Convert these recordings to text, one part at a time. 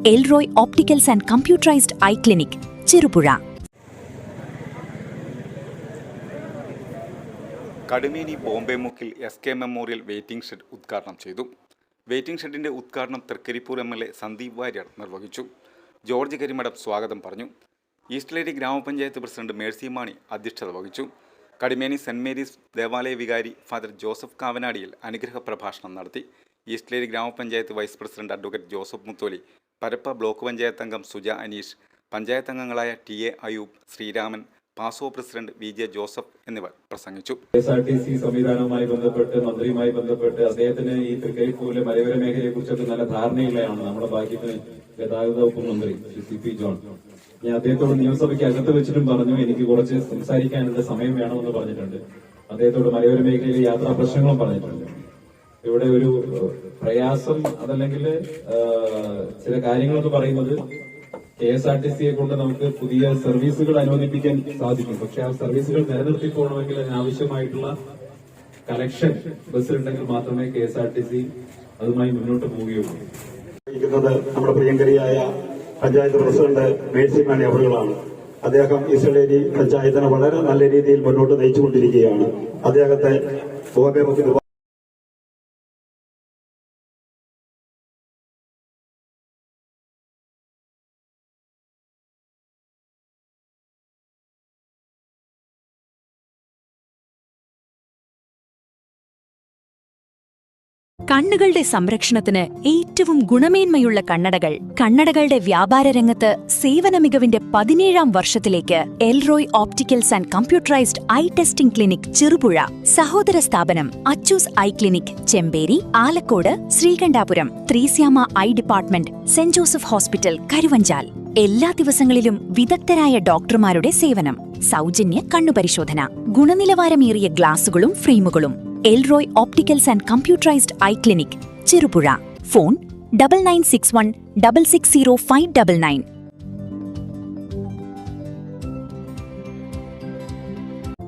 El Roi opticals and computerised eye clinic, Cherupuzha. Kadumeni Bombay മുക്കിൽ SK memorial waiting shed ഉദ്ഘാടനം ചെയ്തു. Waiting ഷെഡിന്റെ ഉദ്ഘാടനം തൃക്കരിപ്പൂർ MLA സന്ദീപ് വാര്യർ നിർവഹിച്ചു. ജോർജ് കരിമഠം സ്വാഗതം പറഞ്ഞു. ഈസ്റ്റ് ലേഡി ഗ്രാമപഞ്ചായത്ത് പ്രസിഡന്റ് മേഴ്സി മാണി അധ്യക്ഷത വഹിച്ചു. കടുമേനി സെന്റ് മേരീസ് ദേവാലയ വികാരി ഫാദർ ജോസഫ് കാവനാടിയിൽ അനുഗ്രഹ പ്രഭാഷണം നടത്തി. ഈസ്റ്റ് ലേഡി ഗ്രാമപഞ്ചായത്ത് vice president advocate Joseph Mutholi, പരപ്പ ബ്ലോക്ക് പഞ്ചായത്ത് അംഗം സുജ അനീഷ്, പഞ്ചായത്ത് അംഗങ്ങളായ TA അയൂബ്, ശ്രീരാമൻ, പാസോ പ്രസിഡന്റ് VJ ജോസഫ് എന്നിവർ പ്രസംഗിച്ചു. KSRTC സംവിധാനവുമായി ബന്ധപ്പെട്ട് മന്ത്രിയുമായി ബന്ധപ്പെട്ട് അദ്ദേഹത്തിന് ഈ തൃക്കരിപ്പൂരിലെ മലയോര മേഖലയെ കുറിച്ചൊക്കെ നല്ല ധാരണയുള്ളതാണ്. നമ്മുടെ ഭാഗ്യത്തിന് ഗതാഗത വകുപ്പ് മന്ത്രി CP ജോൺ. ഞാൻ അദ്ദേഹത്തോട് നിയമസഭയ്ക്ക് അകത്ത് വെച്ചിട്ടും പറഞ്ഞു, എനിക്ക് കുറച്ച് സംസാരിക്കാനുള്ള സമയം വേണമെന്ന് പറഞ്ഞിട്ടുണ്ട്. അദ്ദേഹത്തോട് മലയോര മേഖലയിലെ യാത്രാ പ്രശ്നങ്ങളും പറഞ്ഞിട്ടുണ്ട്. ഇവിടെ ഒരു പ്രയാസം അതല്ലെങ്കിൽ ചില കാര്യങ്ങളെന്ന് പറയുന്നത് KSRTCയെ കൊണ്ട് നമുക്ക് പുതിയ സർവീസുകൾ അനുവദിപ്പിക്കാൻ സാധിക്കും. പക്ഷെ ആ സർവീസുകൾ നിലനിർത്തി പോകണമെങ്കിൽ അതിനാവശ്യമായിട്ടുള്ള കലക്ഷൻ ബസ്സിലുണ്ടെങ്കിൽ മാത്രമേ KSRTC അതുമായി മുന്നോട്ട് പോവുകയുള്ളൂ. നമ്മുടെ പ്രിയങ്കരിയായ പഞ്ചായത്ത് പ്രസിഡന്റ് മേഴ്സി മാണി അവറുകളാണ്. അദ്ദേഹം ഈസ്റ്റേരി പഞ്ചായത്തിനെ വളരെ നല്ല രീതിയിൽ മുന്നോട്ട് നയിച്ചുകൊണ്ടിരിക്കുകയാണ്. അദ്ദേഹത്തെ ബോംബെ മുക്കിൽ കണ്ണുകളുടെ സംരക്ഷണത്തിന് ഏറ്റവും ഗുണമേന്മയുള്ള കണ്ണടകൾ. കണ്ണടകളുടെ വ്യാപാര രംഗത്ത് സേവന മികവിന്റെ 17ാം വർഷത്തിലേക്ക് Elroy opticals and computerised eye testing clinic, Cherupuzha. സഹോദര സ്ഥാപനം Achus eye clinic, Chemperi, Alakode, Sreekandapuram, Thresiama eye department, saint Joseph hospital, Karuvanchal. എല്ലാ ദിവസങ്ങളിലും വിദഗ്ധരായ ഡോക്ടർമാരുടെ സേവനം. സൗജന്യ കണ്ണുപരിശോധന. ഗുണനിലവാരമേറിയ ഗ്ലാസുകളും ഫ്രെയിമുകളും. Elroy opticals and computerised eye clinic, Cherupuzha. Phone 9961 660 599.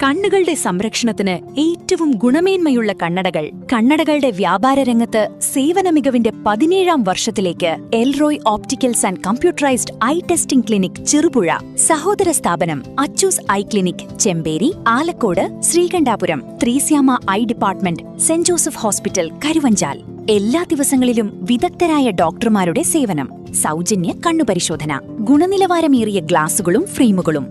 കണ്ണുകളുടെ സംരക്ഷണത്തിന് ഏറ്റവും ഗുണമേന്മയുള്ള കണ്ണടകൾ. കണ്ണടകളുടെ വ്യാപാര രംഗത്ത് സേവന മികവിന്റെ 17ാം വർഷത്തിലേക്ക് Elroy opticals and computerised eye testing clinic, Cherupuzha. സഹോദര സ്ഥാപനം Achus eye clinic, Chemperi, Alakode, Sreekandapuram, Thresiama eye department, saint Joseph hospital, Karuvanchal. എല്ലാ ദിവസങ്ങളിലും വിദഗ്ധരായ ഡോക്ടർമാരുടെ സേവനം. സൗജന്യ കണ്ണുപരിശോധന. ഗുണനിലവാരമേറിയ ഗ്ലാസുകളും ഫ്രെയിമുകളും.